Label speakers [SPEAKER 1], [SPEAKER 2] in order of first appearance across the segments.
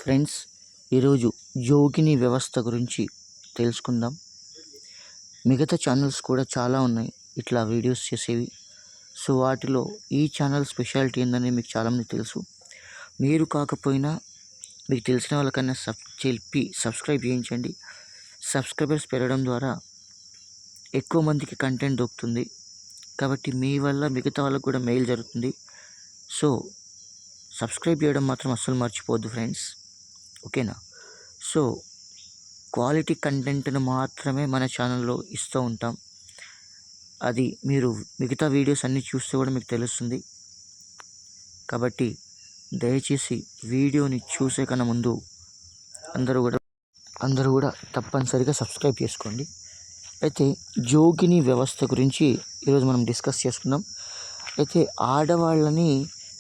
[SPEAKER 1] Friends, ఈరోజు జోగిని వ్యవస్థ గురించి తెలుసుకుందాం. మిగతా ఛానల్స్ కూడా చాలా ఉన్నాయి ఇట్లా వీడియోస్ చేసేవి. సో వాటిలో ఈ ఛానల్ స్పెషాలిటీ ఏందని మీకు చాలామంది తెలుసు. మీరు కాకపోయినా మీకు తెలిసిన వాళ్ళకన్నా సబ్స్క్రైబ్ చేయించండి. సబ్స్క్రైబర్స్ పెరగడం ద్వారా ఎక్కువ మందికి కంటెంట్ దొరుకుతుంది. కాబట్టి మీ వల్ల మిగతా వాళ్ళకు కూడా మెయిల్ జరుగుతుంది. సో సబ్స్క్రైబ్ చేయడం మాత్రం అస్సలు మర్చిపోవద్దు ఫ్రెండ్స్, ఓకేనా? సో క్వాలిటీ కంటెంట్ను మాత్రమే మన ఛానల్లో ఇస్తూ ఉంటాం. అది మీరు మిగతా వీడియోస్ అన్నీ చూస్తే కూడా మీకు తెలుస్తుంది. కాబట్టి దయచేసి వీడియోని చూసే కన్నా ముందు అందరూ కూడా తప్పనిసరిగా సబ్స్క్రైబ్ చేసుకోండి. అయితే జోగిని వ్యవస్థ గురించి ఈరోజు మనం డిస్కస్ చేసుకుందాం. అయితే ఆడవాళ్ళని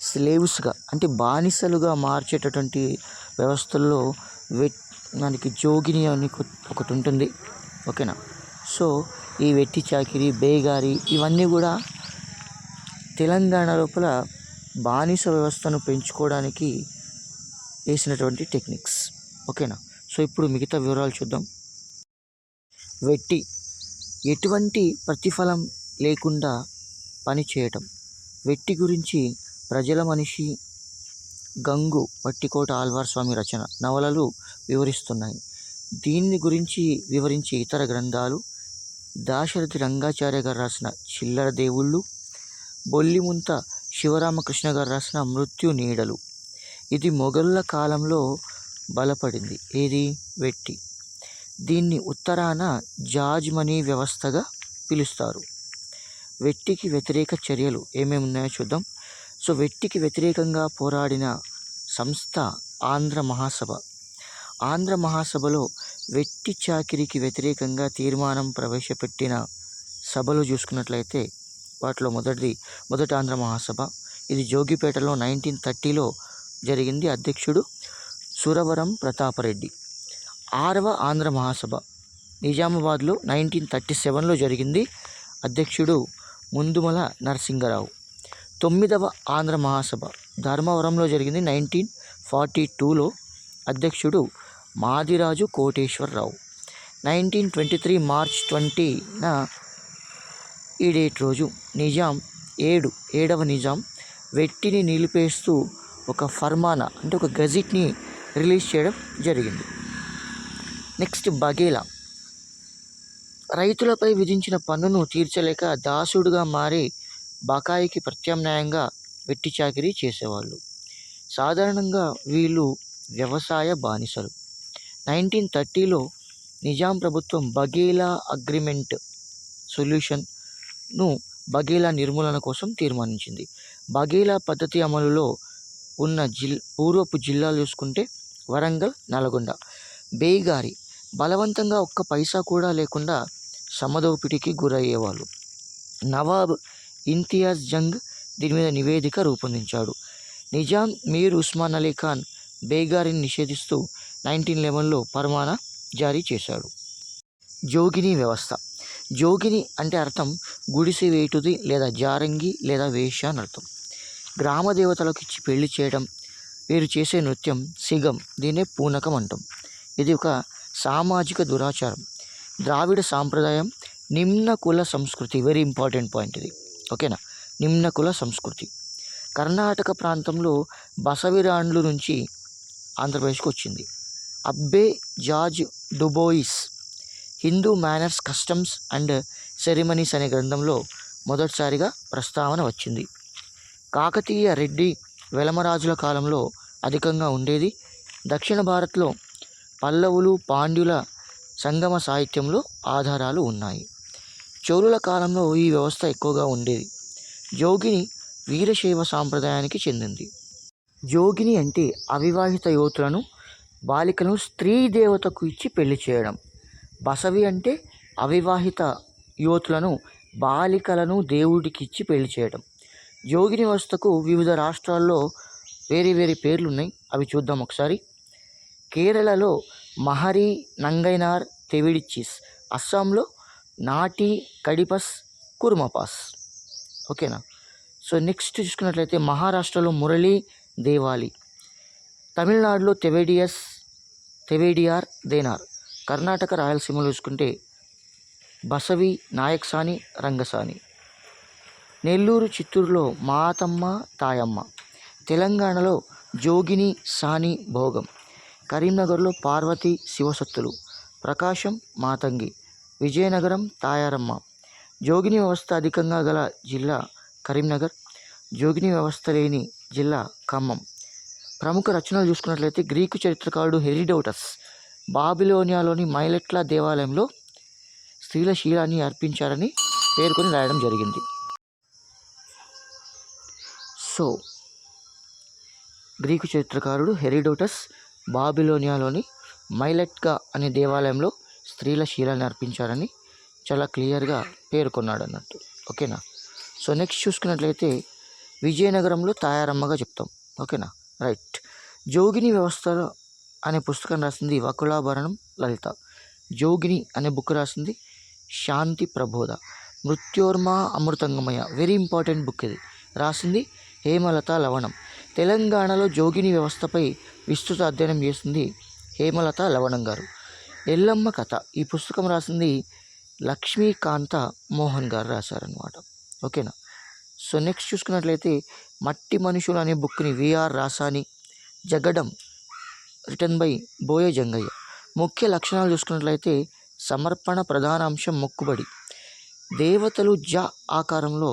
[SPEAKER 1] స్లేవ్స్గా అంటే బానిసలుగా మార్చేటటువంటి వ్యవస్థల్లో మనకి జోగిని అని ఒకటి ఉంటుంది, ఓకేనా? సో ఈ వెట్టి చాకిరి, బేగారి ఇవన్నీ కూడా తెలంగాణ లోపల బానిస వ్యవస్థను పెంచుకోవడానికి వేసినటువంటి టెక్నిక్స్, ఓకేనా? సో ఇప్పుడు మిగతా వివరాలు చూద్దాం. వెట్టి ఎటువంటి ప్రతిఫలం లేకుండా పని చేయటం. వెట్టి గురించి ప్రజల మనిషి, గంగు వట్టికోట ఆళ్వార్ స్వామి రచన నవలలు వివరిస్తున్నాయి. దీన్ని గురించి వివరించే ఇతర గ్రంథాలు దాశరథి రంగాచార్య గారు రాసిన చిల్లర దేవుళ్ళు, బొల్లిముంత శివరామకృష్ణ గారు రాసిన మృత్యు నీడలు. ఇది మొఘలుల కాలంలో బలపడింది. ఏది? వెట్టి. దీన్ని ఉత్తరాన జాజ్మనీ వ్యవస్థగా పిలుస్తారు. వెట్టికి వ్యతిరేక చర్యలు ఏమేమి ఉన్నాయో చూద్దాం. సో వెట్టికి వ్యతిరేకంగా పోరాడిన సంస్థ ఆంధ్ర మహాసభ. ఆంధ్ర మహాసభలో వెట్టి చాకిరికి వ్యతిరేకంగా తీర్మానం ప్రవేశపెట్టిన సభలు చూసుకున్నట్లయితే వాటిలో మొదటి ఆంధ్ర మహాసభ. ఇది జోగిపేటలో 1930లో జరిగింది. అధ్యక్షుడు సురవరం ప్రతాపరెడ్డి. 6వ ఆంధ్ర మహాసభ నిజామాబాద్లో 1937లో జరిగింది. అధ్యక్షుడు ముందుమల నరసింగరావు. 9వ ఆంధ్ర మహాసభ ధర్మవరంలో జరిగింది 1942లో. అధ్యక్షుడు మాదిరాజు కోటేశ్వరరావు. 1923 మార్చ్ 20న ఈ డేట్ రోజు ఏడవ నిజాం వెట్టిని నిలిపేస్తూ ఒక ఫర్మానా అంటే ఒక గజెట్ని రిలీజ్ చేయడం జరిగింది. నెక్స్ట్ బఘేలా. రైతులపై విధించిన పన్నును తీర్చలేక దాసుడుగా మారి బకాయికి ప్రత్యామ్నాయంగా వెట్టి చాకిరీ చేసేవాళ్ళు. సాధారణంగా వీళ్ళు వ్యవసాయ బానిసలు. 1930లో నిజాం ప్రభుత్వం బఘేలా అగ్రిమెంట్ సొల్యూషన్ను బఘేలా నిర్మూలన కోసం తీర్మానించింది. బఘేలా పద్ధతి అమలులో ఉన్న పూర్వపు జిల్లాలు చూసుకుంటే వరంగల్, నల్గొండ. బేగారి బలవంతంగా ఒక్క పైసా కూడా లేకుండా సమదోపిడికి గురయ్యేవాళ్ళు. నవాబ్ ఇంతియాజ్ జంగ్ దీని మీద నివేదిక రూపొందించాడు. నిజాం మీర్ ఉస్మాన్ అలీ ఖాన్ బేగారిని నిషేధిస్తూ 1911లో పర్వానా జారీ చేశాడు. జోగిని వ్యవస్థ. జోగిని అంటే అర్థం గుడిసె వేటుది లేదా జారంగి లేదా వేశ్య అని అర్థం. గ్రామ దేవతలకు ఇచ్చి పెళ్లి చేయడం. వీరు చేసే నృత్యం సిగం, దీన్నే పూనకం అంటాం. ఇది ఒక సామాజిక దురాచారం. ద్రావిడ సాంప్రదాయం, నిమ్న కుల సంస్కృతి. వెరీ ఇంపార్టెంట్ పాయింట్ ఇది, ఓకేనా? నిమ్న కుల సంస్కృతి. కర్ణాటక ప్రాంతంలో బసవిరాండ్లు నుంచి ఆంధ్రప్రదేశ్కి వచ్చింది. Abbe George Dubois Hindu manners, customs and ceremonies అనే గ్రంథంలో మొదటిసారిగా ప్రస్తావన వచ్చింది. కాకతీయ, రెడ్డి, వెలమరాజుల కాలంలో అధికంగా ఉండేది. దక్షిణ భారత్లో పల్లవులు, పాండ్యుల సంగమ సాహిత్యంలో ఆధారాలు ఉన్నాయి. చోళుల కాలంలో ఈ వ్యవస్థ ఎక్కువగా ఉండేది. జోగిని వీరశైవ సాంప్రదాయానికి చెందింది. జోగిని అంటే అవివాహిత యువతులను, బాలికలను స్త్రీ దేవతకు ఇచ్చి పెళ్లి చేయడం. బసవి అంటే అవివాహిత యువతులను, బాలికలను దేవుడికి ఇచ్చి పెళ్లి చేయడం. జోగిని వ్యవస్థకు వివిధ రాష్ట్రాల్లో వేరే పేర్లు ఉన్నాయి. అవి చూద్దాం ఒకసారి. కేరళలో మహరి నంగైనార్ తెవిడిచ్చిస్. అస్సాంలో నాటి కడిపస్ కుర్మపాస్, ఓకేనా? సో నెక్స్ట్ చూసుకున్నట్లయితే మహారాష్ట్రలో మురళీ దేవాలి. తమిళనాడులో తెవేడియార్ దేనార్. కర్ణాటక రాయలసీమలో చూసుకుంటే బసవి నాయక్సాని రంగసాని. నెల్లూరు చిత్తూరులో మాతమ్మ తాయమ్మ. తెలంగాణలో జోగిని సాని భోగం. కరీంనగర్లో పార్వతి శివసత్తులు. ప్రకాశం మాతంగి. విజయనగరం తాయారమ్మ. జోగిని వ్యవస్థ అధికంగా గల జిల్లా కరీంనగర్. జోగిని వ్యవస్థ లేని జిల్లా ఖమ్మం. ప్రముఖ రచనలు చూసుకున్నట్లయితే గ్రీకు చరిత్రకారుడు హెరోడోటస్ బాబిలోనియాలోని మైలెట్ల దేవాలయంలో స్త్రీల శీలాన్ని అర్పించారని పేర్కొని రాయడం జరిగింది. సో గ్రీకు చరిత్రకారుడు హెరోడోటస్ బాబిలోనియాలోని మైలెట్గా అనే దేవాలయంలో స్త్రీల శీలాన్ని అర్పించారని చాలా క్లియర్గా పేర్కొన్నాడు అన్నట్టు. ఓకేనా. సో నెక్స్ట్ చూసుకున్నట్లయితే విజయనగరంలో తాయారమ్మగా చెప్తాం. ఓకేనా, రైట్. జోగిని వ్యవస్థ అనే పుస్తకం రాసింది వకులాభరణం లలిత. జోగిని అనే బుక్ రాసింది శాంతి ప్రబోధ. మృత్యోర్మ అమృతంగమయ, వెరీ ఇంపార్టెంట్ బుక్ ఇది, రాసింది హేమలత లవణం. తెలంగాణలో జోగిని వ్యవస్థపై విస్తృత అధ్యయనం చేసింది హేమలత లవణం గారు. ఎల్లమ్మ కథ, ఈ పుస్తకం రాసింది లక్ష్మీకాంత మోహన్ గారు రాశారనమాట. ఓకేనా. సో నెక్స్ట్ చూసుకున్నట్లయితే మట్టి మనుషులు అనే బుక్ని VR Rasani. Jagadam written by బోయ జంగయ్య. ముఖ్య లక్షణాలు చూసుకున్నట్లయితే సమర్పణ ప్రధాన అంశం మొక్కుబడి. దేవతలు ఆకారంలో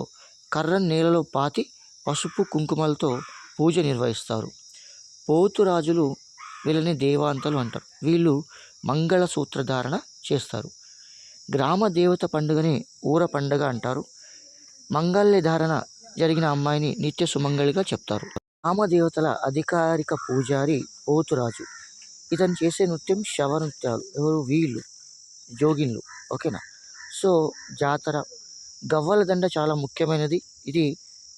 [SPEAKER 1] కర్రను నేలలో పాతి పసుపు కుంకుమలతో పూజ నిర్వహిస్తారు. పోతురాజులు వీళ్ళని దేవాంతలు అంటారు. వీళ్ళు మంగళసూత్ర ధారణ చేస్తారు. గ్రామ దేవత పండుగని ఊర పండుగ అంటారు. మంగళ ధారణ జరిగిన అమ్మాయిని నిత్య సుమంగళిగా చెప్తారు. గ్రామ దేవతల అధికారిక పూజారి పోతురాజు. ఇతను చేసే నృత్యం శవ నృత్యాలు. ఎవరు? వీళ్ళు జోగిన్లు. ఓకేనా. సో జాతర, గవ్వల దండ చాలా ముఖ్యమైనది. ఇది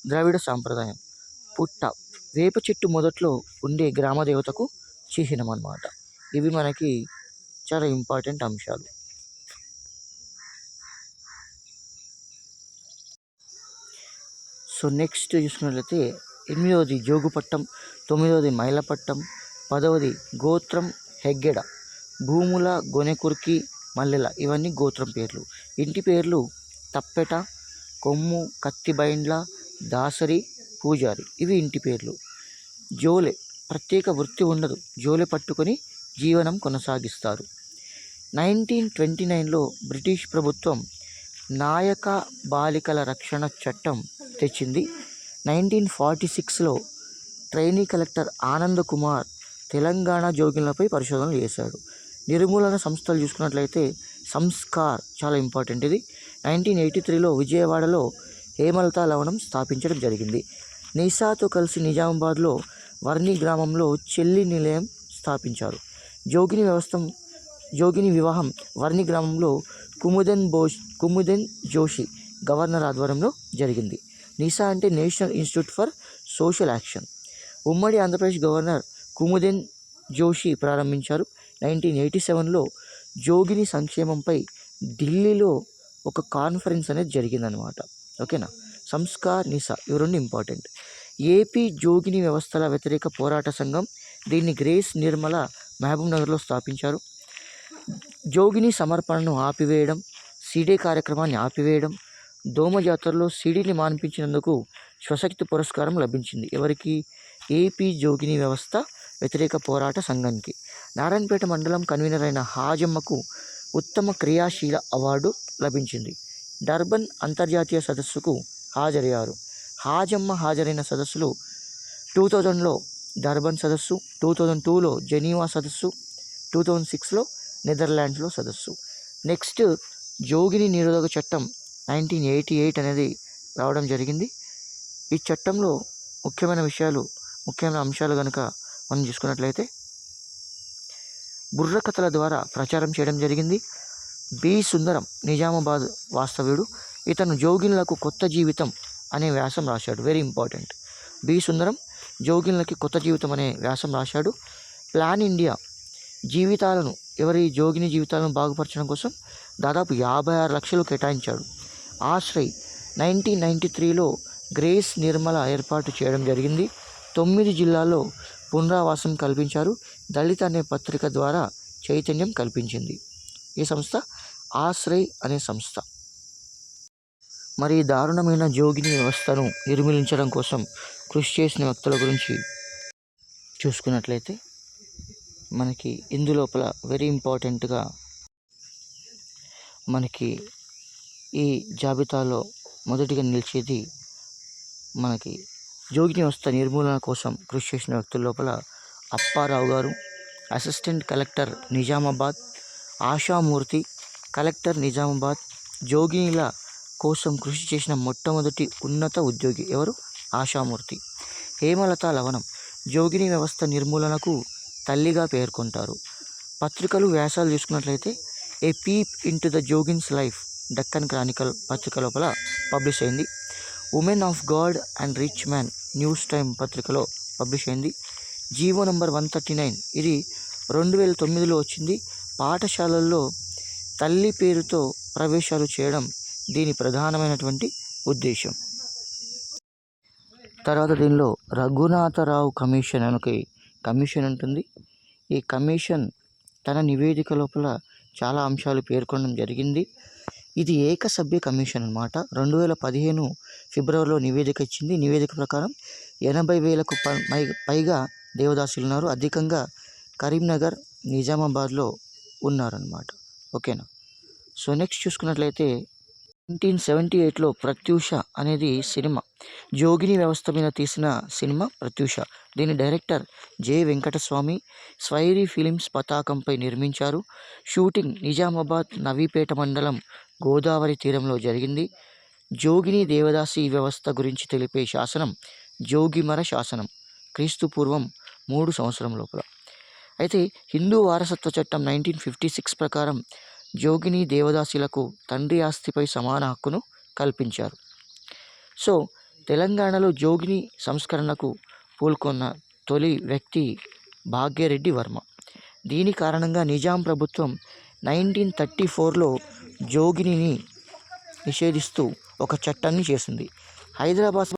[SPEAKER 1] ద్రావిడ సాంప్రదాయం. పుట్ట, వేప చెట్టు మొదట్లో ఉండే గ్రామ దేవతకు చిహ్నం అన్నమాట. ఇవి మనకి చాలా ఇంపార్టెంట్ అంశాలు. సో నెక్స్ట్ చూసుకున్నట్లయితే 8వది జోగుపట్టం, 9వది మైలపట్టం, 10వది గోత్రం హెగ్గెడ. భూముల, గొనెకుర్కి, మల్లెల, ఇవన్నీ గోత్రం పేర్లు. ఇంటి పేర్లు తప్పెట, కొమ్ము, కత్తిబైండ్ల, దాసరి, పూజారి, ఇవి ఇంటి పేర్లు. జోలె, ప్రత్యేక వృత్తి ఉండదు, జోలె పట్టుకొని జీవనం కొనసాగిస్తారు. 1929లో బ్రిటిష్ ప్రభుత్వం నాయక బాలికల రక్షణ చట్టం తెచ్చింది. 1946లో ట్రైనీ కలెక్టర్ ఆనంద్ కుమార్ తెలంగాణ జోగిన్లపై పరిశోధనలు చేశాడు. నిర్మూలన సంస్థలు చూసుకున్నట్లయితే సంస్కార్, చాలా ఇంపార్టెంట్ ఇది. 1983లో విజయవాడలో హేమలత లవణం స్థాపించడం జరిగింది. నిసాతో కలిసి నిజామాబాద్లో వర్ణి గ్రామంలో చెల్లి నిలయం స్థాపించారు. జోగిని వివాహం వర్ణి గ్రామంలో కుముదెన్ జోషి గవర్నర్ ఆధ్వర్యంలో జరిగింది. నిసా అంటే national institute for social action. ఉమ్మడి ఆంధ్రప్రదేశ్ గవర్నర్ కుముదెన్ జోషి ప్రారంభించారు. 1987లో జోగిని సంక్షేమంపై ఢిల్లీలో ఒక కాన్ఫరెన్స్ అనేది జరిగిందనమాట. ఓకేనా. సంస్కార్, నిసా, ఇవి రెండు ఇంపార్టెంట్. ఏపీ జోగిని వ్యవస్థల వ్యతిరేక పోరాట సంఘం, దీన్ని గ్రేస్ నిర్మల మహబూబ్ నగర్లో స్థాపించారు. జోగిని సమర్పణను ఆపివేయడం, సిడే కార్యక్రమాన్ని ఆపివేయడం. దోమ జాతరలో సిడిని మాన్పించినందుకు స్వశక్తి పురస్కారం లభించింది. ఎవరికి? ఏపీ జోగిని వ్యవస్థ వ్యతిరేక పోరాట సంఘానికి. నారాయణపేట మండలం కన్వీనర్ అయిన హాజమ్మకు ఉత్తమ క్రియాశీల అవార్డు లభించింది. డర్బన్ అంతర్జాతీయ సదస్సుకు హాజరయ్యారు. హాజమ్మ హాజరైన సదస్సులు 2000లో డర్బన్ సదస్సు, 2002లో జెనీవా సదస్సు, 2006లో నెదర్లాండ్స్లో సదస్సు. నెక్స్ట్ జోగిని నిరోధక చట్టం 1988 అనేది రావడం జరిగింది. ఈ చట్టంలో ముఖ్యమైన అంశాలు కనుక మనం చూసుకున్నట్లయితే బుర్రకథల ద్వారా ప్రచారం చేయడం జరిగింది. బి సుందరం నిజామాబాద్ వాస్తవ్యుడు. ఇతను జోగిన్లకు కొత్త జీవితం అనే వ్యాసం రాశాడు. Very important. బి సుందరం జోగిన్లకి కొత్త జీవితం అనే వ్యాసం రాశాడు. ప్లాన్ ఇండియా ఎవరి జోగిని జీవితాలను బాగుపరచడం కోసం దాదాపు 56 లక్షలు కేటాయించాడు. ఆశ్రయ్ 1993లో గ్రేస్ నిర్మల ఏర్పాటు చేయడం జరిగింది. 9 జిల్లాల్లో పునరావాసం కల్పించారు. దళిత అనే పత్రిక ద్వారా చైతన్యం కల్పించింది. ఈ సంస్థ ఆశ్రయ్ అనే సంస్థ. మరి ఈ దారుణమైన జోగిని వ్యవస్థను నిర్మూలించడం కోసం కృషి చేసిన వ్యక్తుల గురించి చూసుకున్నట్లయితే మనకి ఇందులోపల వెరీ ఇంపార్టెంట్గా మనకి ఈ జాబితాలో మొదటిగా నిలిచేది మనకి జోగిని వ్యవస్థ నిర్మూలన కోసం కృషి చేసిన వ్యక్తుల లోపల Apparao garu, assistant collector Nizamabad, Ashamurthy, collector Nizamabad. జోగినిల కోసం కృషి చేసిన మొట్టమొదటి ఉన్నత ఉద్యోగి ఎవరు? ఆశామూర్తి. హేమలత లవణం జోగిని వ్యవస్థ నిర్మూలనకు తల్లిగా పేర్కొంటారు. పత్రికలు, వ్యాసాలు చూసుకున్నట్లయితే a peep into the Jogins life Deccan chronicle పత్రిక లోపల పబ్లిష్ అయింది. Women of God and rich man news time పత్రికలో పబ్లిష్ అయింది. జీవో నంబర్ 139 ఇది 2009లో వచ్చింది. పాఠశాలల్లో తల్లి పేరుతో ప్రవేశాలు చేయడం దీని ప్రధానమైనటువంటి ఉద్దేశం. తర్వాత దీనిలో రఘునాథరావు కమిషన్ అని ఒక కమిషన్ ఉంటుంది. ఈ కమిషన్ తన నివేదిక లోపల చాలా అంశాలు పేర్కొనడం జరిగింది. ఇది ఏకసభ్య కమిషన్ అన్నమాట. 2015 ఫిబ్రవరిలో నివేదిక ఇచ్చింది. నివేదిక ప్రకారం 80,000కు పైగా దేవదాసులు ఉన్నారు. అధికంగా కరీంనగర్, నిజామాబాద్లో ఉన్నారన్నమాట. ఓకేనా. సో నెక్స్ట్ చూసుకున్నట్లయితే 1978లో ప్రత్యూష అనేది సినిమా, జోగిని వ్యవస్థ మీద తీసిన సినిమా ప్రత్యూష. దీని డైరెక్టర్ జె వెంకటస్వామి. స్వైరీ ఫిలిమ్స్ పతాకంపై నిర్మించారు. షూటింగ్ నిజామాబాద్ నవీపేట మండలం గోదావరి తీరంలో జరిగింది. జోగిని దేవదాసి వ్యవస్థ గురించి తెలిపే శాసనం జోగిమర శాసనం, క్రీస్తు పూర్వం 3 సంవత్సరం లోపల. అయితే హిందూ వారసత్వ చట్టం 1956 ప్రకారం జోగిని దేవదాసులకు తండ్రి ఆస్తిపై సమాన హక్కును కల్పించారు. సో తెలంగాణలో జోగిని సంస్కరణకు పూల్కొన్న తొలి వ్యక్తి భాగ్యరెడ్డి వర్మ. దీని కారణంగా నిజాం ప్రభుత్వం 1934లో జోగినిని నిషేధిస్తూ ఒక చట్టాన్ని చేసింది. హైదరాబాద్